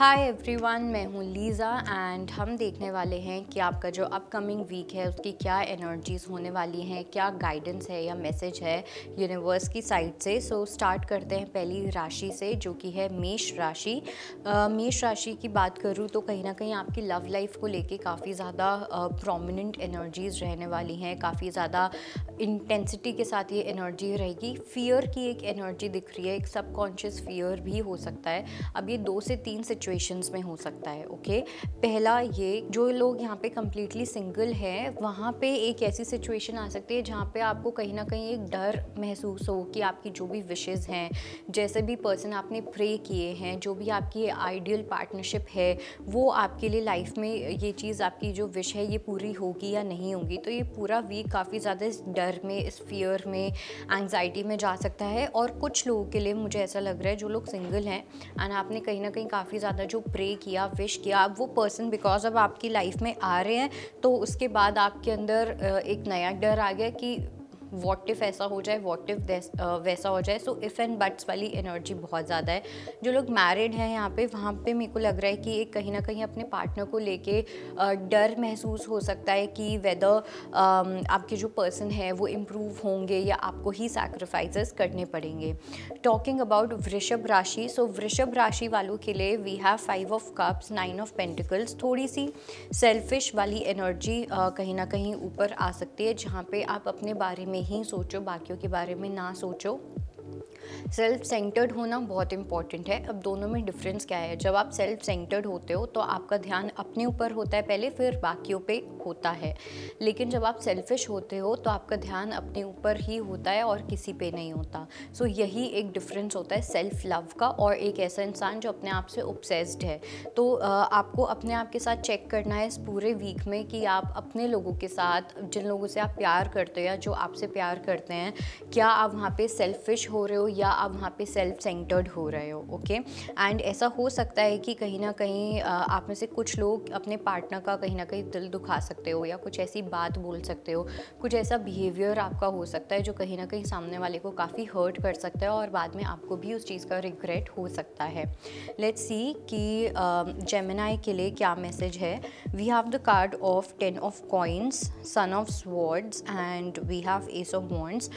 Hi everyone, मैं हूँ Lisa and हम देखने वाले हैं कि आपका जो अपकमिंग वीक है उसकी क्या एनर्जीज़ होने वाली हैं, क्या गाइडेंस है या मैसेज है यूनिवर्स की साइड से। सो स्टार्ट करते हैं पहली राशि से जो कि है मेष राशि। मेष राशि की बात करूँ तो कहीं ना कहीं आपकी लव लाइफ को लेके काफ़ी ज़्यादा प्रोमिनेंट एनर्जीज़ रहने वाली हैं, काफ़ी ज़्यादा इंटेंसिटी के साथ ये एनर्जी रहेगी। फियर की एक एनर्जी दिख रही है, एक सबकॉन्शियस फियर भी हो सकता है। अब ये 2 से 3 सिचुएशंस में हो सकता है। ओके, पहला ये जो लोग यहाँ पे कम्प्लीटली सिंगल हैं वहाँ पे एक ऐसी सिचुएशन आ सकती है जहाँ पे आपको कहीं ना कहीं एक डर महसूस हो कि आपकी जो भी विशेज़ हैं, जैसे भी पर्सन आपने प्रे किए हैं, जो भी आपकी आइडियल पार्टनरशिप है, वो आपके लिए लाइफ में ये चीज़ आपकी जो विश है ये पूरी होगी या नहीं होगी। तो ये पूरा वीक काफ़ी ज़्यादा इस डर में, इस फियर में, एंग्जाइटी में जा सकता है। और कुछ लोगों के लिए मुझे ऐसा लग रहा है जो लोग सिंगल हैं एंड आपने कहीं ना कहीं काफ़ी ज़्यादा जो प्रे किया, विश किया, अब वो पर्सन बिकॉज अब आपकी लाइफ में आ रहे हैं तो उसके बाद आपके अंदर एक नया डर आ गया कि व्हाट इफ़ ऐसा हो जाए, व्हाट इफ़ वैसा हो जाए। सो इफ़ एंड बट्स वाली एनर्जी बहुत ज़्यादा है। जो लोग मैरिड हैं यहाँ पे, वहाँ पे मेरे को लग रहा है कि एक कहीं ना कहीं अपने पार्टनर को लेके डर महसूस हो सकता है कि वेदर आपके जो पर्सन है वो इम्प्रूव होंगे या आपको ही सैक्रिफाइसेस करने पड़ेंगे। टॉकिंग अबाउट वृषभ राशि, सो वृषभ राशि वालों के लिए we have 5 of cups, 9 of pentacles. थोड़ी सी सेल्फिश वाली एनर्जी कहीं ना कहीं ऊपर आ सकती है जहाँ पे आप अपने बारे में ही सोचो, बाकियों के बारे में ना सोचो। सेल्फ सेंटर्ड होना बहुत इंपॉर्टेंट है। अब दोनों में डिफरेंस क्या है? जब आप सेल्फ सेंटर्ड होते हो तो आपका ध्यान अपने ऊपर होता है पहले, फिर बाकियों पे होता है। लेकिन जब आप सेल्फिश होते हो तो आपका ध्यान अपने ऊपर ही होता है और किसी पे नहीं होता। सो यही एक डिफरेंस होता है सेल्फ लव का और एक ऐसा इंसान जो अपने आप से ऑब्सेस्ड है। तो आपको अपने आप के साथ चेक करना है इस पूरे वीक में कि आप अपने लोगों के साथ, जिन लोगों से आप प्यार करते हो या जो आपसे प्यार करते हैं, क्या आप वहाँ पे सेल्फिश हो रहे हो या आप वहाँ पे सेल्फ सेंटर्ड हो रहे हो। ओके, एंड ऐसा हो सकता है कि कहीं ना कहीं आप में से कुछ लोग अपने पार्टनर का कहीं ना कहीं दिल दुखा सकते हो या कुछ ऐसी बात बोल सकते हो, कुछ ऐसा बिहेवियर आपका हो सकता है जो कहीं ना कहीं सामने वाले को काफ़ी हर्ट कर सकता है और बाद में आपको भी उस चीज़ का रिग्रेट हो सकता है। लेट्स सी कि जेमिनाई के लिए क्या मैसेज है। We have the card of 10 of coins, son of swords and we have ace of wands.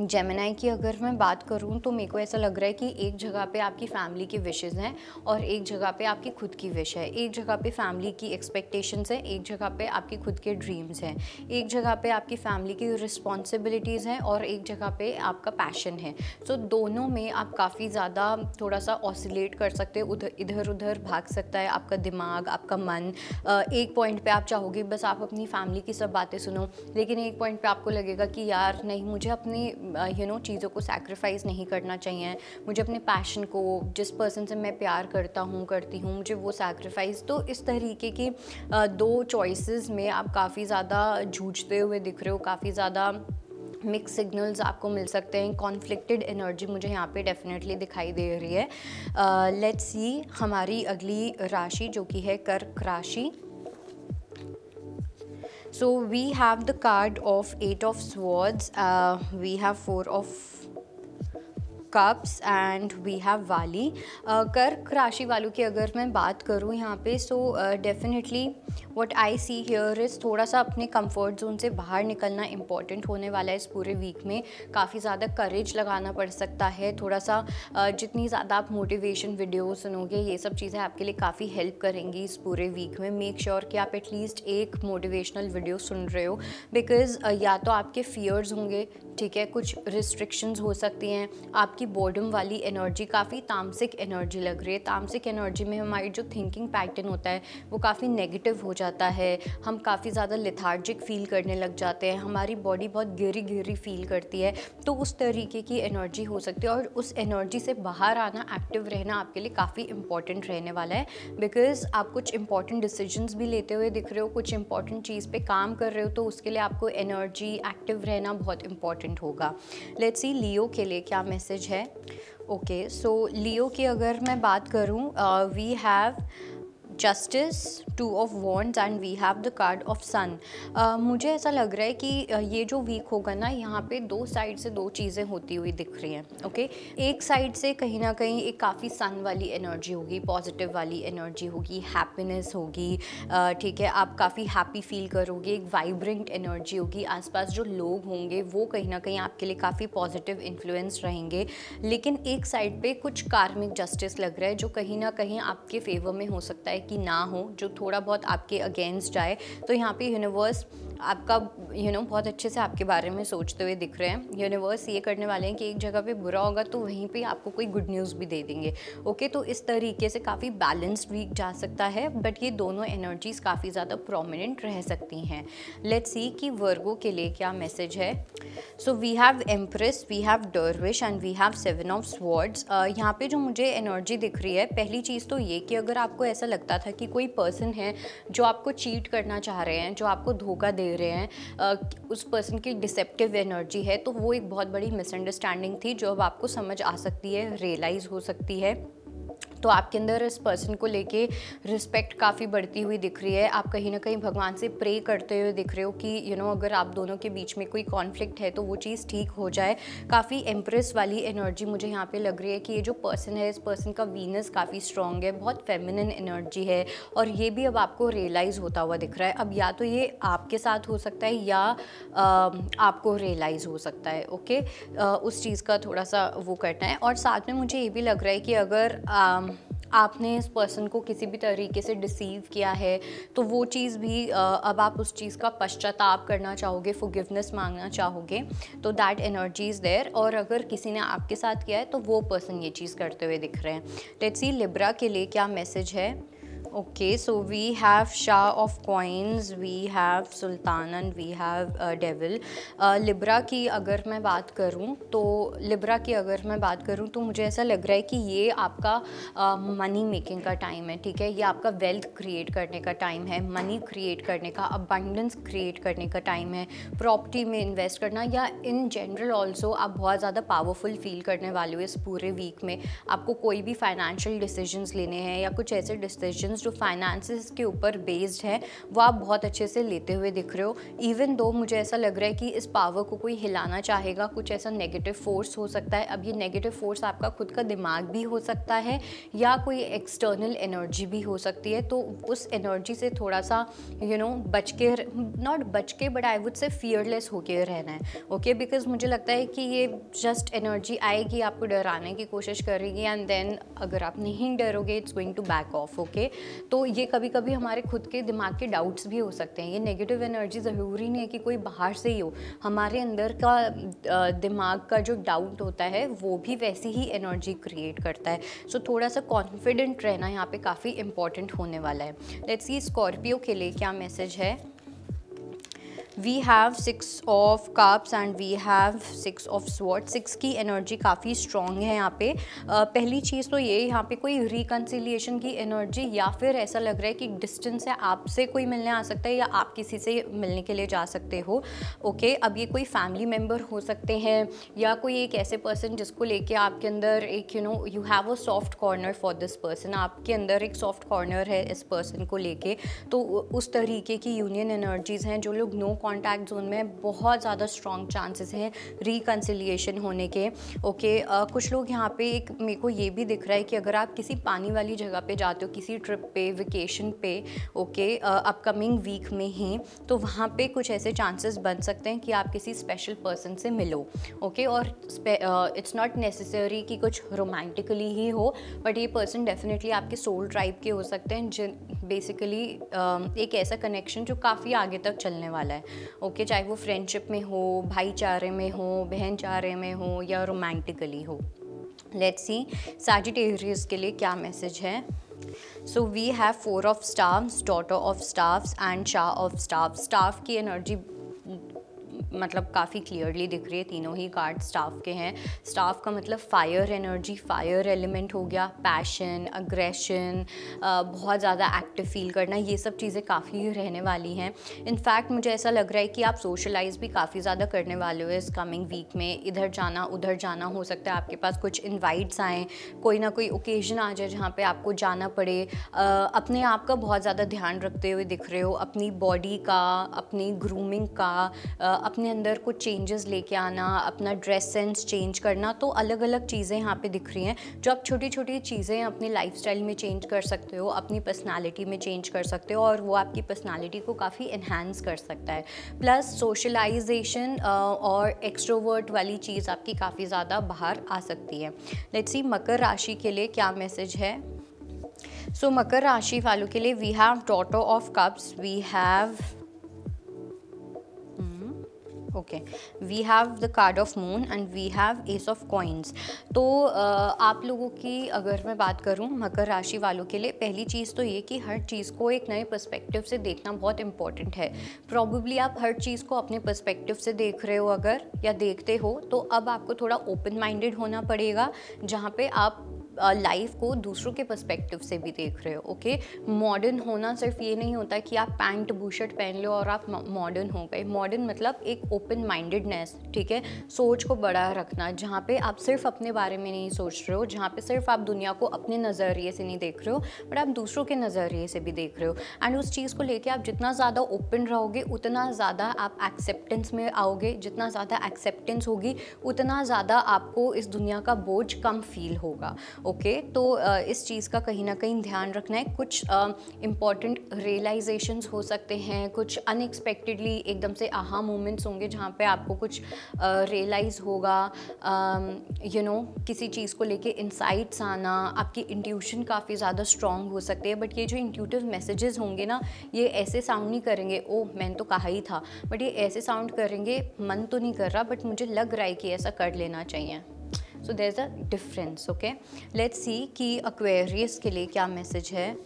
Gemini की अगर मैं बात करूं तो मेरे को ऐसा लग रहा है कि एक जगह पे आपकी फैमिली की विशेज़ हैं और एक जगह पे आपकी खुद की विश है। एक जगह पे फैमिली की एक्सपेक्टेशंस हैं, एक जगह पे आपकी खुद के ड्रीम्स हैं, एक जगह पे आपकी फैमिली की रिस्पॉन्सिबिलिटीज़ हैं और एक जगह पे आपका पैशन है। सो दोनों में आप काफ़ी ज़्यादा थोड़ा सा ऑसिलेट कर सकते हो, इधर उधर भाग सकता है आपका दिमाग, आपका मन। एक पॉइंट पे आप चाहोगे बस आप अपनी फैमिली की सब बातें सुनो, लेकिन एक पॉइंट पे आपको लगेगा कि यार नहीं, मुझे अपनी चीज़ों को सैक्रिफाइस नहीं करना चाहिए, मुझे अपने पैशन को, जिस पर्सन से मैं प्यार करती हूँ, मुझे वो सैक्रिफाइस। तो इस तरीके की 2 चॉइसेस में आप काफ़ी ज़्यादा जूझते हुए दिख रहे हो, काफ़ी ज़्यादा मिक्स सिग्नल्स आपको मिल सकते हैं। कॉन्फ्लिक्टेड एनर्जी मुझे यहाँ पे डेफिनेटली दिखाई दे रही है। लेट्स सी हमारी अगली राशि जो कि है कर्क राशि। So we have the card of 8 of swords, we have 4 of cups and we have वाली। कर्क राशि वालों की अगर मैं बात करूँ यहाँ पे, so definitely what I see here is थोड़ा सा अपने कंफर्ट जोन से बाहर निकलना इम्पॉर्टेंट होने वाला है इस पूरे वीक में। काफ़ी ज़्यादा करेज लगाना पड़ सकता है। थोड़ा सा जितनी ज़्यादा आप मोटिवेशन वीडियो सुनोगे, ये सब चीज़ें आपके लिए काफ़ी हेल्प करेंगी इस पूरे वीक में। मेक श्योर कि आप एटलीस्ट एक मोटिवेशनल वीडियो सुन रहे हो, बिकॉज़ या तो आपके फियर्स होंगे, ठीक है, कुछ रिस्ट्रिक्शंस हो सकती हैं, आपकी बॉर्डम वाली एनर्जी काफ़ी तामसिक एनर्जी लग रही है। तामसिक एनर्जी में हमारी जो थिंकिंग पैटर्न होता है वो काफ़ी नेगेटिव हो जाता है, हम काफ़ी ज़्यादा लेथार्जिक फील करने लग जाते हैं, हमारी बॉडी बहुत गिरी फील करती है। तो उस तरीके की एनर्जी हो सकती है और उस एनर्जी से बाहर आना, एक्टिव रहना आपके लिए काफ़ी इंपॉर्टेंट रहने वाला है, बिकॉज आप कुछ इंपॉर्टेंट डिसीजंस भी लेते हुए दिख रहे हो, कुछ इंपॉर्टेंट चीज़ पे काम कर रहे हो, तो उसके लिए आपको एनर्जी, एक्टिव रहना बहुत इंपॉर्टेंट होगा। लेट्स सी लियो के लिए क्या मैसेज है। ओके, सो लियो की अगर मैं बात करूं, we have justice, 2 of wands and we have the card of sun. मुझे ऐसा लग रहा है कि ये जो वीक होगा ना, यहाँ पे दो साइड से दो चीज़ें होती हुई दिख रही हैं। ओके, एक साइड से कहीं ना कहीं एक काफ़ी सन वाली एनर्जी होगी, पॉजिटिव वाली एनर्जी होगी, हैप्पीनेस होगी, ठीक है, आप काफ़ी हैप्पी फील करोगे, एक वाइब्रेंट एनर्जी होगी, आसपास जो लोग होंगे वो कहीं ना कहीं आपके लिए काफ़ी पॉजिटिव इन्फ्लुएंस रहेंगे। लेकिन एक साइड पे कुछ कार्मिक जस्टिस लग रहा है जो कहीं ना कहीं आपके फेवर में हो सकता है कि ना हो, जो थोड़ा बहुत आपके अगेंस्ट जाए। तो यहाँ पे यूनिवर्स आपका बहुत अच्छे से आपके बारे में सोचते हुए दिख रहे हैं। यूनिवर्स ये करने वाले हैं कि एक जगह पे बुरा होगा तो वहीं पे आपको कोई गुड न्यूज़ भी दे देंगे। ओके, तो इस तरीके से काफ़ी बैलेंस्ड वीक जा सकता है, बट ये दोनों एनर्जीज काफ़ी ज़्यादा प्रोमिनेंट रह सकती हैं। लेट्स सी कि वर्गो के लिए क्या मैसेज है। So we have empress, we have dervish and we have 7 of swords. यहाँ पे जो मुझे एनर्जी दिख रही है, पहली चीज़ तो ये कि अगर आपको ऐसा लगता था कि कोई पर्सन है जो आपको चीट करना चाह रहे हैं, जो आपको धोखा दे रहे हैं, उस पर्सन की डिसेप्टिव एनर्जी है, तो वो एक बहुत बड़ी मिसअंडरस्टैंडिंग थी जो अब आपको समझ आ सकती है, रियलाइज़ हो सकती है। तो आपके अंदर इस पर्सन को लेके रिस्पेक्ट काफ़ी बढ़ती हुई दिख रही है। आप कहीं ना कहीं भगवान से प्रे करते हुए दिख रहे हो कि अगर आप दोनों के बीच में कोई कॉन्फ्लिक्ट है तो वो चीज़ ठीक हो जाए। काफ़ी एम्प्रेस वाली एनर्जी मुझे यहाँ पे लग रही है कि ये जो पर्सन है, इस पर्सन का वीनस काफ़ी स्ट्रॉन्ग है, बहुत फेमिनिन एनर्जी है, और ये भी अब आपको रियलाइज़ होता हुआ दिख रहा है। अब या तो ये आपके साथ हो सकता है या आपको रियलाइज़ हो सकता है। ओके, उस चीज़ का थोड़ा सा वो करना है। और साथ में मुझे ये भी लग रहा है कि अगर आपने इस पर्सन को किसी भी तरीके से डिसीव किया है तो वो चीज़ भी अब आप उस चीज़ का पश्चाताप करना चाहोगे, फॉरगिवनेस मांगना चाहोगे, तो दैट एनर्जी इज़ देयर। और अगर किसी ने आपके साथ किया है तो वो पर्सन ये चीज़ करते हुए दिख रहे हैं। लेट्स सी लिब्रा के लिए क्या मैसेज है। ओके, सो वी हैव शाह ऑफ कॉइन्स, वी हैव सुल्तान and we have devil. Libra की अगर मैं बात करूं तो मुझे ऐसा लग रहा है कि ये आपका मनी मेकिंग का टाइम है। ठीक है, ये आपका वेल्थ क्रिएट करने का टाइम है, मनी क्रिएट करने का, अबंडेंस क्रिएट करने का टाइम है, प्रॉपर्टी में इन्वेस्ट करना, या इन जनरल ऑल्सो आप बहुत ज़्यादा पावरफुल फील करने वाले हो इस पूरे वीक में। आपको कोई भी फाइनेंशियल डिसीजंस लेने हैं या कुछ ऐसे डिसीजंस जो फाइनेंसेस के ऊपर बेस्ड है, वो आप बहुत अच्छे से लेते हुए दिख रहे हो। इवन दो मुझे ऐसा लग रहा है कि इस पावर को कोई हिलाना चाहेगा, कुछ ऐसा नेगेटिव फोर्स हो सकता है। अब ये नेगेटिव फोर्स आपका खुद का दिमाग भी हो सकता है या कोई एक्सटर्नल एनर्जी भी हो सकती है। तो उस एनर्जी से थोड़ा सा बच के, नॉट बच के, but I would say fearless होके रहना है। ओके, बिकॉज मुझे लगता है कि ये जस्ट एनर्जी आएगी, आपको डराने की कोशिश करेगी, एंड देन अगर आप नहीं डरोगे it's going to back off. Okay, तो ये कभी कभी हमारे खुद के दिमाग के डाउट्स भी हो सकते हैं। ये नेगेटिव एनर्जी ज़रूरी नहीं है कि कोई बाहर से ही हो, हमारे अंदर का दिमाग का जो डाउट होता है वो भी वैसी ही एनर्जी क्रिएट करता है। सो थोड़ा सा कॉन्फिडेंट रहना यहाँ पे काफ़ी इंपॉर्टेंट होने वाला है। लेट्स सी स्कॉर्पियो के लिए क्या मैसेज है। We have 6 of cups and we have 6 of sword. 6 की एनर्जी काफ़ी स्ट्रॉन्ग है यहाँ पे। पहली चीज़ तो ये, यहाँ पे कोई रिकन्सिलिएशन की एनर्जी, या फिर ऐसा लग रहा है कि डिस्टेंस है, आपसे कोई मिलने आ सकता है या आप किसी से मिलने के लिए जा सकते हो। ओके, अब ये कोई फैमिली मेम्बर हो सकते हैं या कोई एक ऐसे पर्सन जिसको लेके आपके अंदर एक you have a soft corner for this person. आपके अंदर एक सॉफ्ट कॉर्नर है इस पर्सन को लेके। तो उस तरीके की यूनियन एनर्जीज़ हैं। जो लोग नो कॉन्टैक्ट जोन में, बहुत ज़्यादा स्ट्रॉन्ग चांसेस हैं रिकन्सिलिएशन होने के। ओके, कुछ लोग यहाँ पे, एक मेरे को ये भी दिख रहा है कि अगर आप किसी पानी वाली जगह पे जाते हो, किसी ट्रिप पे, वेकेशन पे, ओके, अपकमिंग वीक में ही, तो वहाँ पे कुछ ऐसे चांसेस बन सकते हैं कि आप किसी स्पेशल पर्सन से मिलो। ओके, और इट्स नॉट नेसेसरी कि कुछ रोमांटिकली ही हो, बट ये पर्सन डेफिनेटली आपके सोल ट्राइब के हो सकते हैं, जिन बेसिकली एक ऐसा कनेक्शन जो काफ़ी आगे तक चलने वाला है। ओके, चाहे वो फ्रेंडशिप में हो, भाईचारे में हो, बहनचारे में हो, या रोमांटिकली हो। लेट्स सी सैजिटेरियस के लिए क्या मैसेज है। So we have 4 of stars, daughter of stars and शाह ऑफ स्टार्स। स्टाफ की एनर्जी मतलब काफ़ी क्लियरली दिख रही है। तीनों ही कार्ड स्टाफ के हैं। स्टाफ का मतलब फायर एनर्जी, फायर एलिमेंट हो गया, पैशन, अग्रेशन, बहुत ज़्यादा एक्टिव फील करना, ये सब चीज़ें काफ़ी रहने वाली हैं। इनफैक्ट मुझे ऐसा लग रहा है कि आप सोशलाइज़ भी काफ़ी ज़्यादा करने वाले हो इस कमिंग वीक में। इधर जाना उधर जाना, हो सकता है आपके पास कुछ इन्वाइट्स आएँ, कोई ना कोई ओकेजन आ जाए जहाँ पे आपको जाना पड़े। अपने आप का बहुत ज़्यादा ध्यान रखते हुए दिख रहे हो, अपनी बॉडी का, अपनी ग्रूमिंग का, अपने अंदर कुछ चेंजेस लेके आना, अपना ड्रेस सेंस चेंज करना। तो अलग अलग चीज़ें यहाँ पे दिख रही हैं जो आप छोटी छोटी चीज़ें अपनी लाइफस्टाइल में चेंज कर सकते हो, अपनी पर्सनालिटी में चेंज कर सकते हो, और वो आपकी पर्सनालिटी को काफ़ी इन्हांस कर सकता है। प्लस सोशलाइजेशन और एक्सट्रोवर्ट वाली चीज़ आपकी काफ़ी ज़्यादा बाहर आ सकती है। लेट्स सी मकर राशि के लिए क्या मैसेज है। सो मकर राशि वालों के लिए we have daughter of cups, we have okay, we have the card of moon and we have ace of coins. तो आप लोगों की अगर मैं बात करूं मकर राशि वालों के लिए, पहली चीज़ तो ये कि हर चीज़ को एक नए पर्सपेक्टिव से देखना बहुत इंपॉर्टेंट है। प्रॉबेबली आप हर चीज़ को अपने पर्सपेक्टिव से देख रहे हो अगर, या देखते हो, तो अब आपको थोड़ा ओपन माइंडेड होना पड़ेगा, जहाँ पे आप लाइफ को दूसरों के पर्सपेक्टिव से भी देख रहे हो। ओके, मॉडर्न होना सिर्फ ये नहीं होता कि आप पैंट बूशर्ट पहन लो और आप मॉडर्न हो गए। मॉडर्न मतलब एक ओपन माइंडेडनेस, ठीक है, सोच को बड़ा रखना, जहाँ पे आप सिर्फ अपने बारे में नहीं सोच रहे हो, जहाँ पे सिर्फ आप दुनिया को अपने नज़रिए से नहीं देख रहे हो बट आप दूसरों के नज़रिए से भी देख रहे हो। एंड उस चीज़ को लेके आप जितना ज़्यादा ओपन रहोगे उतना ज़्यादा आप एक्सेप्टेंस में आओगे। जितना ज़्यादा एक्सेप्टेंस होगी उतना ज़्यादा आपको इस दुनिया का बोझ कम फील होगा। ओके, तो इस चीज़ का कहीं ना कहीं ध्यान रखना है। कुछ इम्पॉर्टेंट रियलाइजेशंस हो सकते हैं, कुछ अनएक्सपेक्टेडली एकदम से आहा मोमेंट्स होंगे जहाँ पे आपको कुछ रियलाइज़ होगा, किसी चीज़ को लेके इंसाइट्स आना, आपकी इंट्यूशन काफ़ी ज़्यादा स्ट्रॉन्ग हो सकती है। बट ये जो इंट्यूटिव मैसेजेस होंगे ना, ये ऐसे साउंड नहीं करेंगे ओह मैंने तो कहा ही था, बट ये ऐसे साउंड करेंगे मन तो नहीं कर रहा बट मुझे लग रहा है कि ऐसा कर लेना चाहिए। So there is a difference. Okay, let's see कि एक्वेरियस के लिए क्या मैसेज है।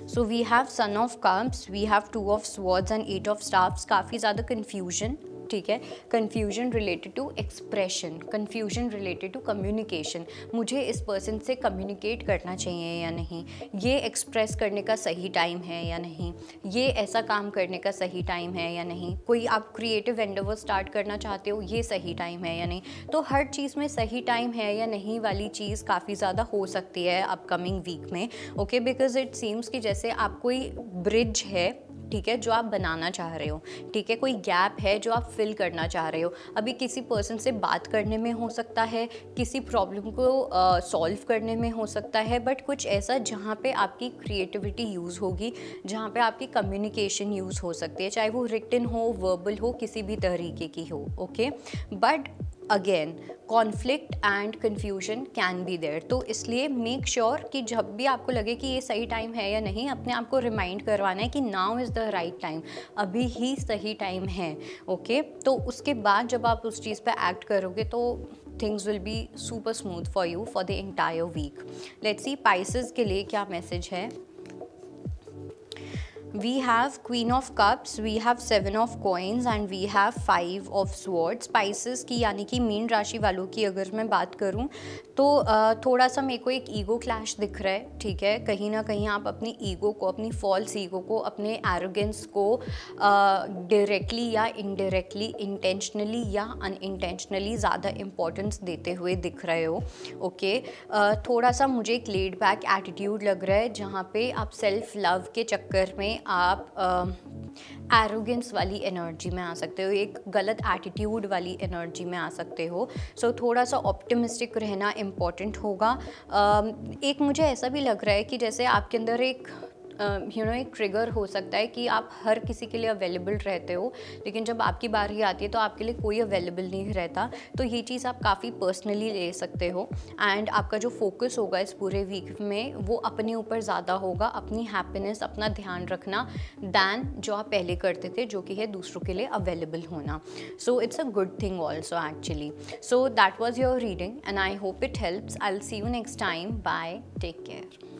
So we have son of cups, we have two of swords and eight of staffs. काफ़ी ज़्यादा कन्फ्यूजन, ठीक है, confusion related to expression, confusion related to communication. मुझे इस पर्सन से कम्युनिकेट करना चाहिए या नहीं, ये एक्सप्रेस करने का सही टाइम है या नहीं, ये ऐसा काम करने का सही टाइम है या नहीं, कोई आप क्रिएटिव एंडेवर स्टार्ट करना चाहते हो, ये सही टाइम है या नहीं। तो हर चीज़ में सही टाइम है या नहीं वाली चीज़ काफ़ी ज़्यादा हो सकती है अपकमिंग वीक में। ओके, बिकॉज इट सीम्स कि जैसे आप कोई ब्रिज है, ठीक है, जो आप बनाना चाह रहे हो, ठीक है, कोई गैप है जो आप फिल करना चाह रहे हो। अभी किसी पर्सन से बात करने में हो सकता है, किसी प्रॉब्लम को सॉल्व करने में हो सकता है, बट कुछ ऐसा जहाँ पे आपकी क्रिएटिविटी यूज़ होगी, जहाँ पे आपकी कम्युनिकेशन यूज़ हो सकती है, चाहे वो रिटन हो, वर्बल हो, किसी भी तरीके की हो। Okay, but again conflict and confusion can be there. तो इसलिए मेक श्योर कि जब भी आपको लगे कि ये सही टाइम है या नहीं, अपने आप को रिमाइंड करवाना है कि now is the right time, अभी ही सही टाइम है। ओके, तो उसके बाद जब आप उस चीज़ पे एक्ट करोगे तो things will be super smooth for you for the entire week. Let's see Pisces के लिए क्या मैसेज है। We have Queen of Cups, we have Seven of Coins and we have Five of Swords. Spices की यानी कि mean राशि वालों की अगर मैं बात करूं तो थोड़ा सा मेरे को एक ईगो क्लैश दिख रहा है, ठीक है। कहीं ना कहीं आप अपनी ईगो को, अपनी फॉल्स ईगो को, अपने एरोगेंस को डायरेक्टली या इनडायरेक्टली, इंटेंशनली या अनइंटेंशनली ज़्यादा इम्पोर्टेंस देते हुए दिख रहे हो। ओके, थोड़ा सा मुझे एक लेड बैक एटीट्यूड लग रहा है, जहाँ पे आप सेल्फ लव के चक्कर में आप एरोगेंस वाली एनर्जी में आ सकते हो, एक गलत एटीट्यूड वाली एनर्जी में आ सकते हो। सो थोड़ा सा ऑप्टिमिस्टिक रहना इम्पॉर्टेंट होगा। एक मुझे ऐसा भी लग रहा है कि जैसे आपके अंदर एक एक ट्रिगर हो सकता है कि आप हर किसी के लिए अवेलेबल रहते हो, लेकिन जब आपकी बारी आती है तो आपके लिए कोई अवेलेबल नहीं रहता। तो ये चीज़ आप काफ़ी पर्सनली ले सकते हो एंड आपका जो फोकस होगा इस पूरे वीक में वो अपने ऊपर ज़्यादा होगा, अपनी हैप्पीनेस, अपना ध्यान रखना दैन जो आप पहले करते थे, जो कि है दूसरों के लिए अवेलेबल होना। So it's a good thing also actually. So that was your reading and I hope it helps. I will see you next time. Bye, take care.